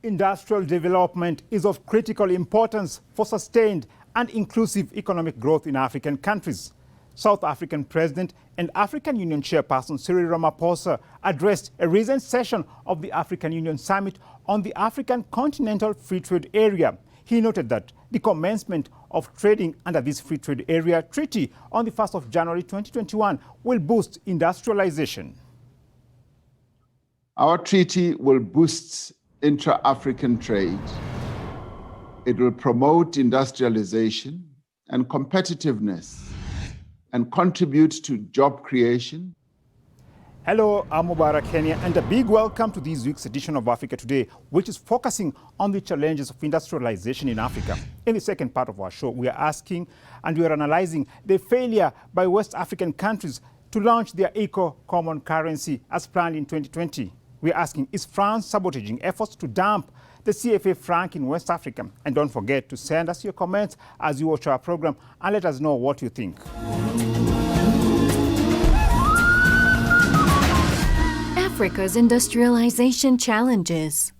Industrial development is of critical importance for sustained and inclusive economic growth in African countries. South African President and African Union Chairperson Cyril Ramaphosa addressed a recent session of the African Union Summit on the African Continental Free Trade Area. He noted that the commencement of trading under this Free Trade Area Treaty on the 1st of January 2021 will boost industrialization. Our treaty will boost intra-African trade. It will promote industrialization and competitiveness and contribute to job creation. Hello, I'm Mubarak Kenya, and a big welcome to this week's edition of Africa Today, which is focusing on the challenges of industrialization in Africa. In the second part of our show, we are asking and we are analyzing the failure by West African countries to launch their eco-common currency as planned in 2020. We are asking, is France sabotaging efforts to dump the CFA franc in West Africa? And don't forget to send us your comments as you watch our program and let us know what you think. Africa's industrialization challenges.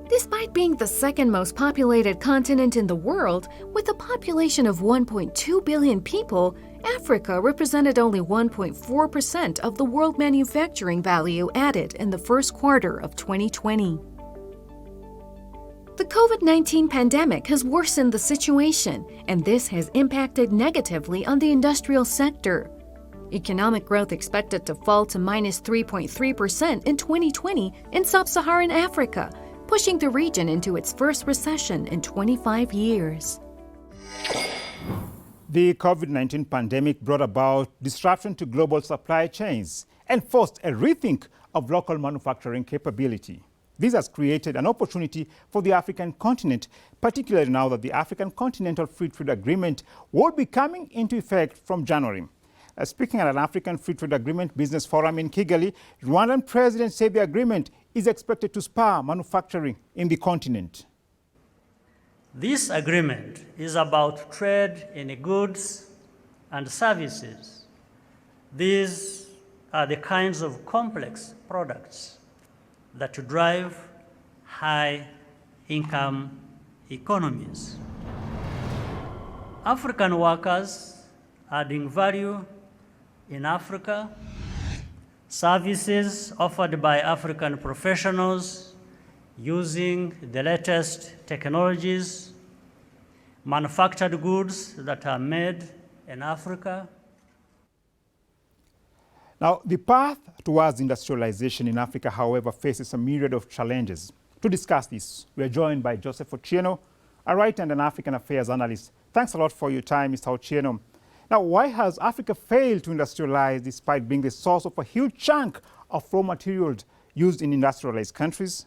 Despite being the second most populated continent in the world, with a population of 1.2 billion people, Africa represented only 1.4% of the world manufacturing value added in the first quarter of 2020. The COVID-19 pandemic has worsened the situation, and this has impacted negatively on the industrial sector. Economic growth expected to fall to minus 3.3% in 2020 in sub-Saharan Africa, pushing the region into its first recession in 25 years. The COVID-19 pandemic brought about disruption to global supply chains and forced a rethink of local manufacturing capability. This has created an opportunity for the African continent, particularly now that the African Continental Free Trade Agreement will be coming into effect from January. Speaking at an African Free Trade Agreement business forum in Kigali, Rwandan President said the agreement is expected to spur manufacturing in the continent. This agreement is about trade in goods and services. These are the kinds of complex products that drive high-income economies. African workers adding value in Africa, services offered by African professionals using the latest technologies, manufactured goods that are made in Africa. Now, the path towards industrialization in Africa, however, faces a myriad of challenges. To discuss this, we are joined by Joseph Ochieno, a writer and an African affairs analyst. Thanks a lot for your time, Mr. Ochieno. Now, why has Africa failed to industrialize despite being the source of a huge chunk of raw materials used in industrialized countries?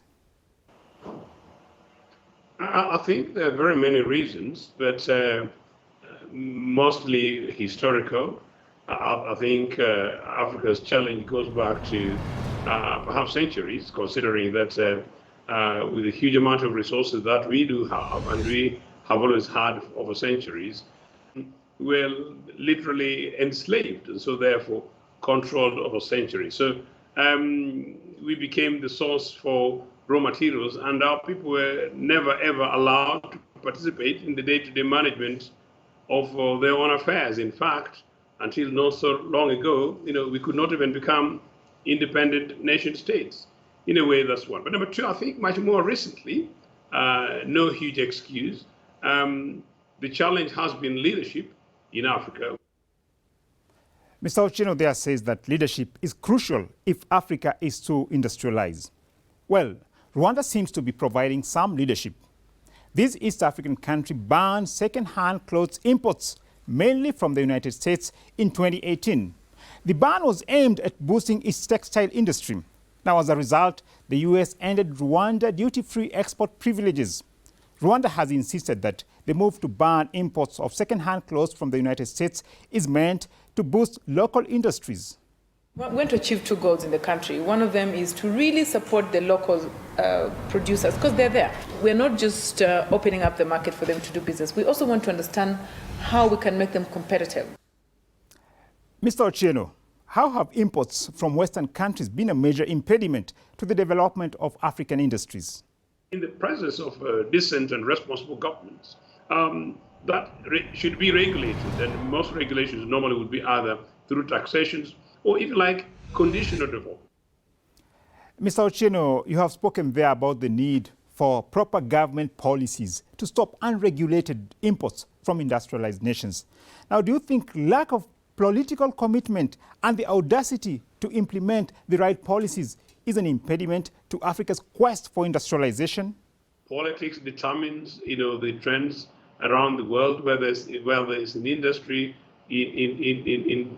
I think there are very many reasons, but mostly historical. I think Africa's challenge goes back to perhaps centuries, considering that with the huge amount of resources that we do have, and we have always had over centuries, we're literally enslaved, and so therefore controlled over centuries. So we became the source for raw materials, and our people were never ever allowed to participate in the day-to-day management of their own affairs. In fact, until not so long ago, we could not even become independent nation states. In a way, that's one. But number two, I think much more recently, no huge excuse, the challenge has been leadership in Africa. Mr. Ochieno there says that leadership is crucial if Africa is to industrialize. Well, Rwanda seems to be providing some leadership. This East African country banned second-hand clothes imports, mainly from the United States, in 2018. The ban was aimed at boosting its textile industry. Now, as a result, the U.S. ended Rwanda duty-free export privileges. Rwanda has insisted that the move to ban imports of second-hand clothes from the United States is meant to boost local industries. We want to achieve two goals in the country. One of them is to really support the local producers because they're there. We're not just opening up the market for them to do business. We also want to understand how we can make them competitive. Mr. Ochieno, how have imports from Western countries been a major impediment to the development of African industries? In the presence of decent and responsible governments, that should be regulated, and most regulations normally would be either through taxations or even like conditional development. Mr. Otieno, you have spoken there about the need for proper government policies to stop unregulated imports from industrialized nations. Now, do you think lack of political commitment and the audacity to implement the right policies is an impediment to Africa's quest for industrialization? Politics determines, the trends around the world, whether it's in industry, in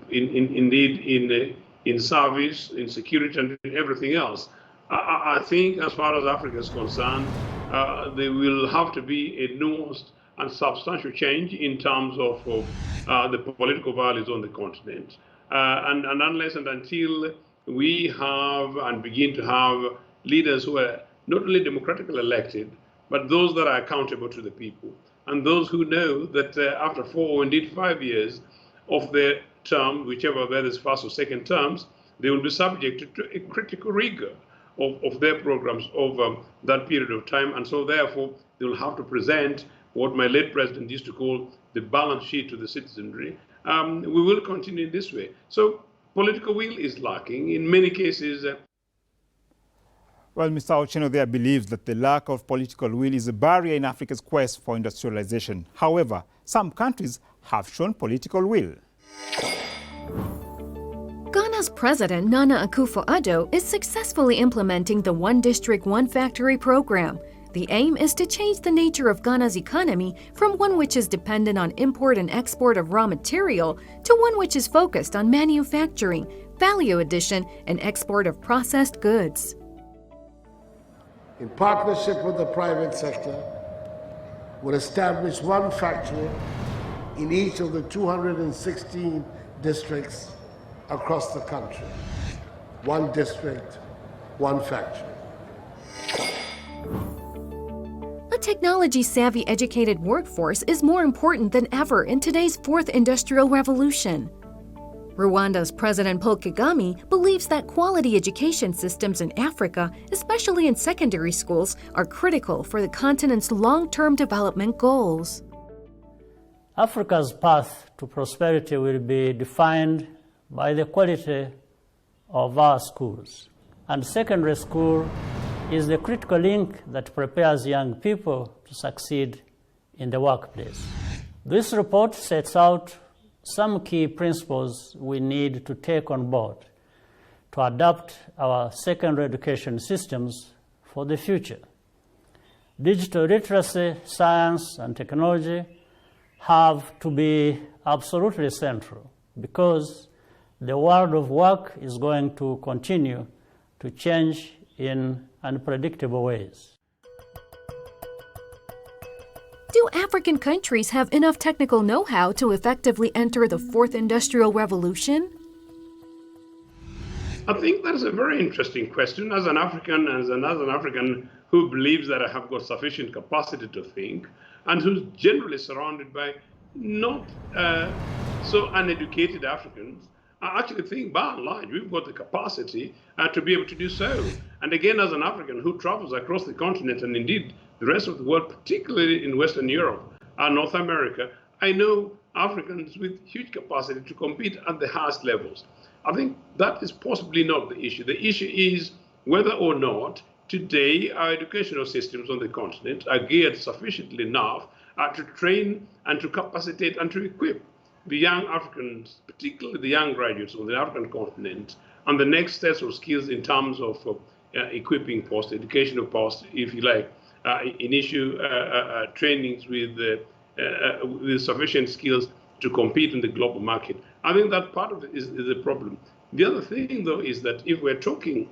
service, in security, and in everything else. I think, as far as Africa is concerned, there will have to be a nuanced and substantial change in terms of the political values on the continent. And unless and until we have and begin to have leaders who are not only democratically elected, but those that are accountable to the people, and those who know that after 4 or indeed 5 years of their term, whichever whether it's first or second terms, they will be subject to a critical rigor of their programs over that period of time. And so therefore, they will have to present what my late president used to call the balance sheet to the citizenry. We will continue this way. So political will is lacking in many cases. Well, Mr. Otieno there believes that the lack of political will is a barrier in Africa's quest for industrialization. However, some countries have shown political will. Ghana's president, Nana Akufo-Addo, is successfully implementing the One District, One Factory program. The aim is to change the nature of Ghana's economy from one which is dependent on import and export of raw material to one which is focused on manufacturing, value addition, and export of processed goods. In partnership with the private sector, will establish one factory in each of the 216 districts across the country. One district, one factory. A technology-savvy educated workforce is more important than ever in today's fourth industrial revolution. Rwanda's President Paul Kagame believes that quality education systems in Africa, especially in secondary schools, are critical for the continent's long-term development goals. Africa's path to prosperity will be defined by the quality of our schools. And secondary school is the critical link that prepares young people to succeed in the workplace. This report sets out some key principles we need to take on board to adapt our secondary education systems for the future. Digital literacy, science, and technology have to be absolutely central because the world of work is going to continue to change in unpredictable ways. Do African countries have enough technical know-how to effectively enter the fourth industrial revolution? I think that is a very interesting question. As an African who believes that I have got sufficient capacity to think, and who's generally surrounded by not so uneducated Africans, I actually think by and large we've got the capacity to be able to do so. And again, as an African who travels across the continent and indeed the rest of the world, particularly in Western Europe and North America, I know Africans with huge capacity to compete at the highest levels. I think that is possibly not the issue. The issue is whether or not today our educational systems on the continent are geared sufficiently enough to train and to capacitate and to equip the young Africans, particularly the young graduates on the African continent, and the next sets of skills in terms of equipping post-educational post, if you like, initial trainings with sufficient skills to compete in the global market. I think that part of it is a problem. The other thing, though, is that if we're talking,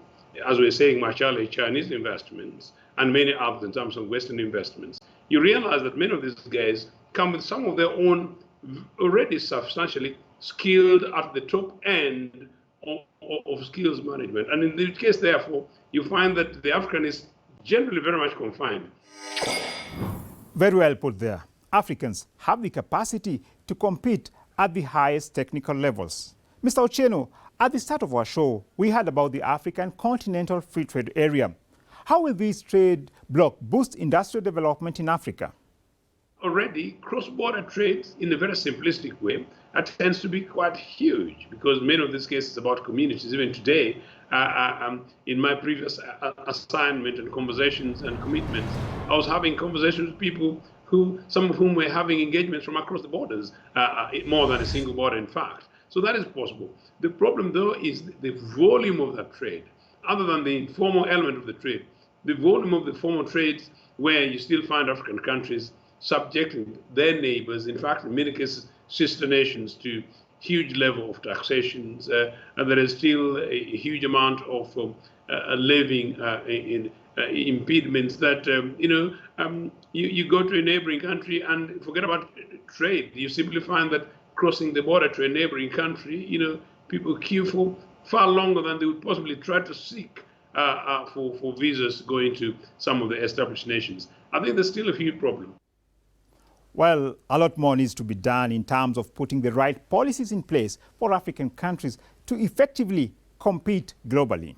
as we're saying, much earlier, Chinese investments and many others in terms of Western investments, you realize that many of these guys come with some of their own already substantially skilled at the top end of skills management. And in this case, therefore, you find that the African is generally very much confined. Very well put there. Africans have the capacity to compete at the highest technical levels. Mr. Otieno, At the start of our show, we heard about the African Continental Free Trade Area. How will this trade bloc boost industrial development in Africa? Already, cross-border trade, in a very simplistic way, tends to be quite huge because many of these cases about communities, even today, in my previous assignment and conversations and commitments, I was having conversations with people some of whom were having engagements from across the borders, more than a single border, in fact. So that is possible. The problem, though, is the volume of that trade. Other than the informal element of the trade, the volume of the formal trades where you still find African countries subjecting their neighbors, in fact, in many cases, sister nations, to huge level of taxations, and there is still a huge amount of living impediments that, you go to a neighboring country and forget about trade. You simply find that crossing the border to a neighboring country, people queue for far longer than they would possibly try to seek for visas going to some of the established nations. I think there's still a huge problem. Well, a lot more needs to be done in terms of putting the right policies in place for African countries to effectively compete globally.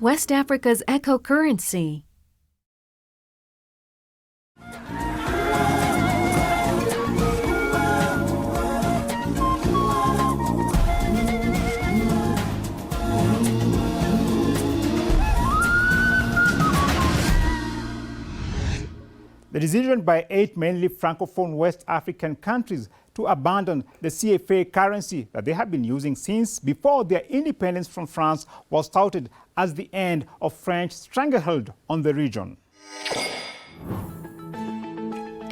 West Africa's eco currency. The decision by 8 mainly Francophone West African countries to abandon the CFA currency that they have been using since before their independence from France was touted as the end of French stranglehold on the region.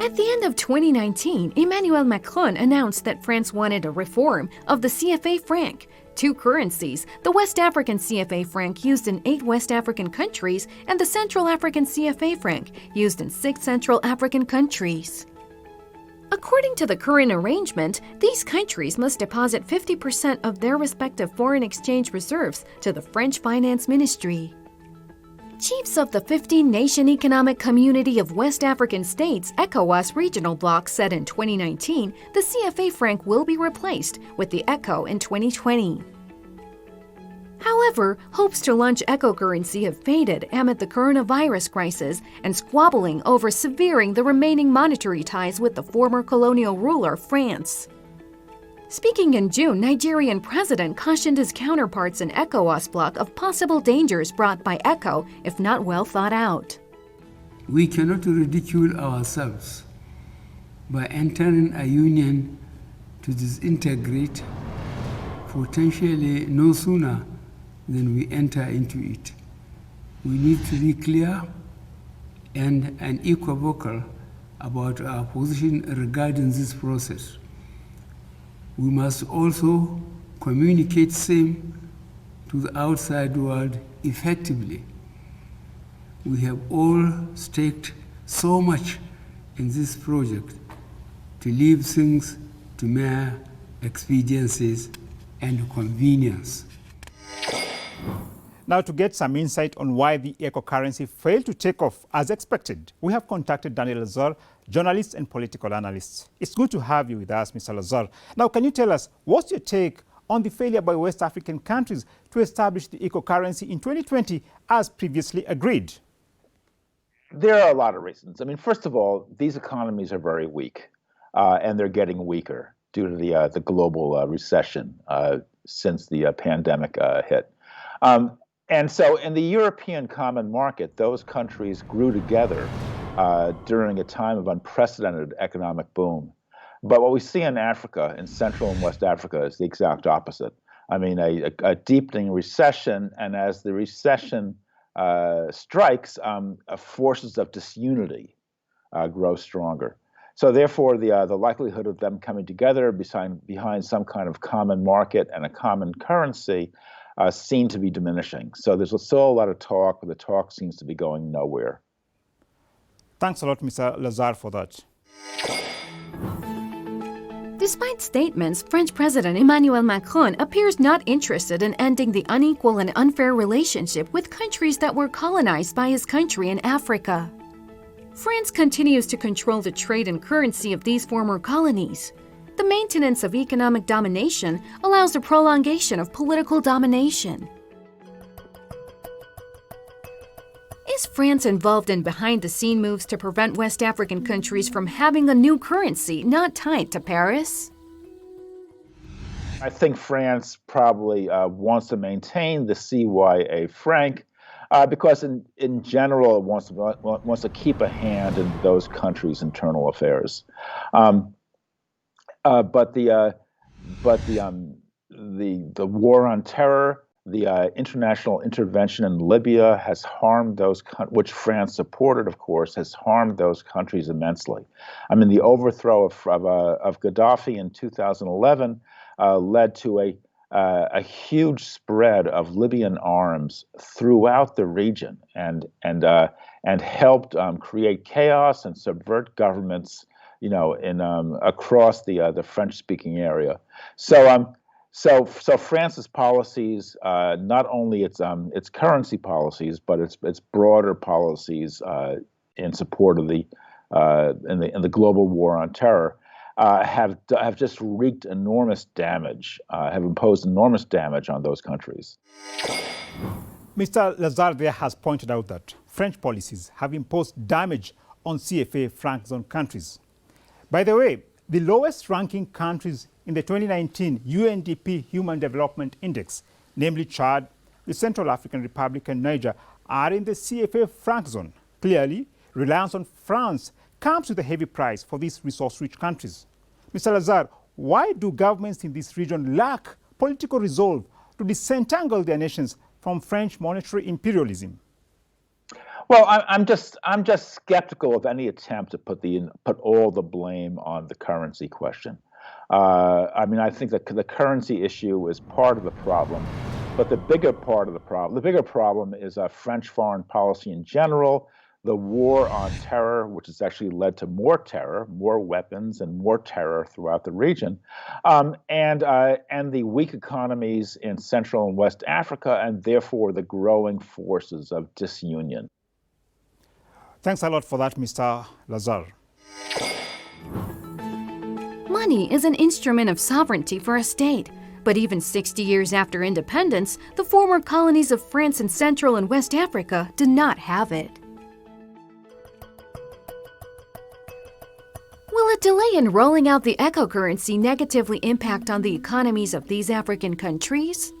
At the end of 2019, Emmanuel Macron announced that France wanted a reform of the CFA franc. Two currencies, the West African CFA franc used in 8 West African countries and the Central African CFA franc used in 6 Central African countries. According to the current arrangement, these countries must deposit 50% of their respective foreign exchange reserves to the French Finance Ministry. Chiefs of the 15-nation Economic Community of West African States, ECOWAS regional bloc, said in 2019 the CFA franc will be replaced with the ECO in 2020. However, hopes to launch eco-currency have faded amid the coronavirus crisis and squabbling over severing the remaining monetary ties with the former colonial ruler, France. Speaking in June, Nigerian president cautioned his counterparts in ECOWAS bloc of possible dangers brought by ECO if not well thought out. We cannot ridicule ourselves by entering a union to disintegrate potentially no sooner than we enter into it. We need to be clear and unequivocal about our position regarding this process. We must also communicate same to the outside world effectively. We have all staked so much in this project to leave things to mere expediencies and convenience. Now, to get some insight on why the eco-currency failed to take off as expected, we have contacted Daniel Lazar, journalist and political analyst. It's good to have you with us, Mr. Lazar. Now, can you tell us, what's your take on the failure by West African countries to establish the eco-currency in 2020 as previously agreed? There are a lot of reasons. I mean, first of all, these economies are very weak, and they're getting weaker due to the global recession since the pandemic hit. And so in the European common market, those countries grew together during a time of unprecedented economic boom. But what we see in Africa, in Central and West Africa, is the exact opposite. I mean, a deepening recession, and as the recession strikes, forces of disunity grow stronger. So therefore, the likelihood of them coming together behind some kind of common market and a common currency seem to be diminishing. So there's still a lot of talk, but the talk seems to be going nowhere. Thanks a lot, Mr. Lazar, for that. Despite statements, French President Emmanuel Macron appears not interested in ending the unequal and unfair relationship with countries that were colonized by his country in Africa. France continues to control the trade and currency of these former colonies. The maintenance of economic domination allows the prolongation of political domination. Is France involved in behind-the-scene moves to prevent West African countries from having a new currency not tied to Paris? I think France probably wants to maintain the CYA franc because in general it wants to keep a hand in those countries' internal affairs. But the war on terror, the international intervention in Libya has harmed those which France supported, of course, has harmed those countries immensely. I mean, the overthrow of Gaddafi in 2011 led to a huge spread of Libyan arms throughout the region, and helped create chaos and subvert governments, you know, in across the French-speaking area. So France's policies, not only its currency policies, but its broader policies in support of in the global war on terror, have just wreaked enormous damage, have imposed enormous damage on those countries. Mr. Lazar there has pointed out that French policies have imposed damage on CFA franc zone countries. By the way, the lowest ranking countries in the 2019 UNDP Human Development Index, namely Chad, the Central African Republic and Niger, are in the CFA franc zone. Clearly, reliance on France comes with a heavy price for these resource-rich countries. Mr. Lazar, why do governments in this region lack political resolve to disentangle their nations from French monetary imperialism? Well, I'm just skeptical of any attempt to put all the blame on the currency question. I mean, I think that the currency issue is part of the problem, but the bigger problem is French foreign policy in general, the war on terror, which has actually led to more terror, more weapons, and more terror throughout the region, and the weak economies in Central and West Africa, and therefore the growing forces of disunion. Thanks a lot for that, Mr. Lazar. Money is an instrument of sovereignty for a state, But even 60 years after independence, the former colonies of France in Central and West Africa did not have it. Will a delay in rolling out the eco currency negatively impact on the economies of these African countries?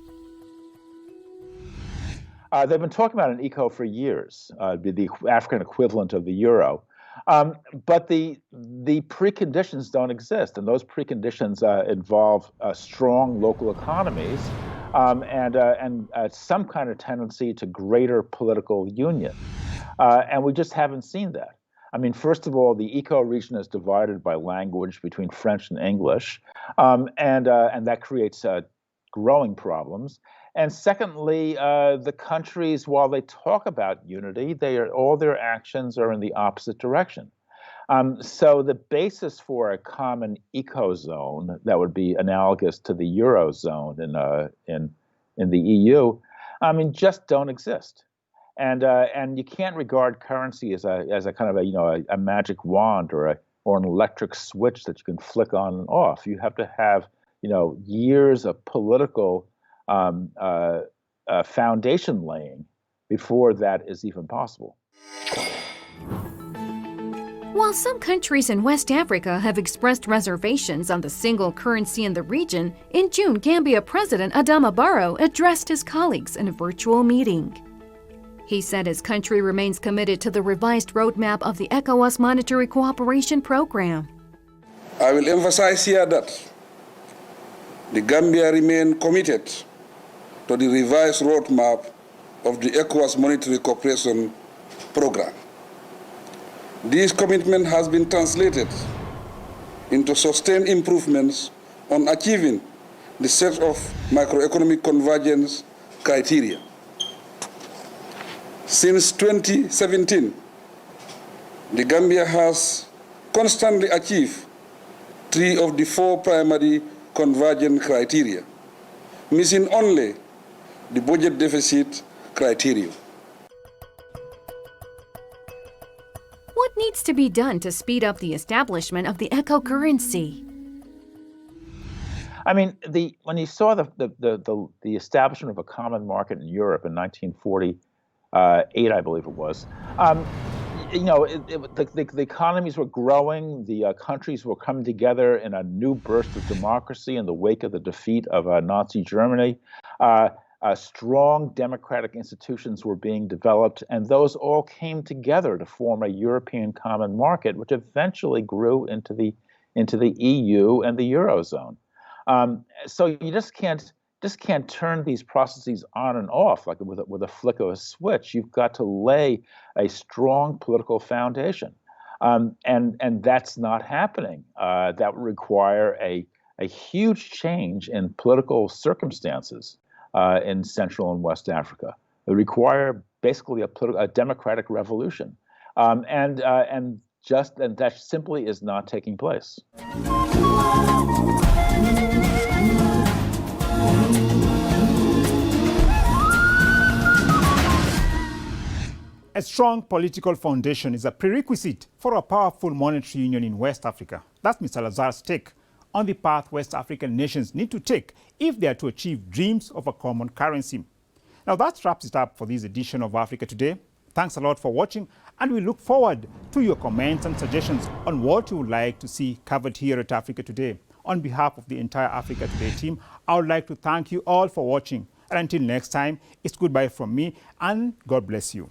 They've been talking about an eco for years, the African equivalent of the euro. But the preconditions don't exist, and those preconditions involve strong local economies and some kind of tendency to greater political union. And we just haven't seen that. I mean, first of all, the eco region is divided by language between French and English, and that creates growing problems. And secondly, the countries, while they talk about unity, all their actions are in the opposite direction. So the basis for a common ecozone that would be analogous to the eurozone in the EU, I mean, just don't exist. And you can't regard currency as a kind of a magic wand or an electric switch that you can flick on and off. You have to have years of political foundation laying before that is even possible. While some countries in West Africa have expressed reservations on the single currency in the region, in June, Gambia President Adama Barrow addressed his colleagues in a virtual meeting. He said his country remains committed to the revised roadmap of the ECOWAS Monetary Cooperation Program. I will emphasize here that the Gambia remains committed to the revised roadmap of the ECOWAS Monetary Cooperation Program. This commitment has been translated into sustained improvements on achieving the set of macroeconomic convergence criteria. Since 2017, the Gambia has constantly achieved 3 of the 4 primary convergence criteria, missing only the budget deficit criterion. What needs to be done to speed up the establishment of the eco currency? I mean, when you saw the establishment of a common market in Europe in 1948, I believe it was, the economies were growing, the countries were coming together in a new burst of democracy in the wake of the defeat of Nazi Germany. Strong democratic institutions were being developed, and those all came together to form a European common market, which eventually grew into the EU and the Eurozone. So you just can't turn these processes on and off like with a flick of a switch. You've got to lay a strong political foundation, and that's not happening. That would require a huge change in political circumstances in Central and West Africa. It would require basically a democratic revolution, and that simply is not taking place. A strong political foundation is a prerequisite for a powerful monetary union in West Africa. That's Mr. Lazar's take on the path West African nations need to take if they are to achieve dreams of a common currency. Now that wraps it up for this edition of Africa Today. Thanks a lot for watching, and we look forward to your comments and suggestions on what you would like to see covered here at Africa Today. On behalf of the entire Africa Today team, I would like to thank you all for watching. And until next time, it's goodbye from me, and God bless you.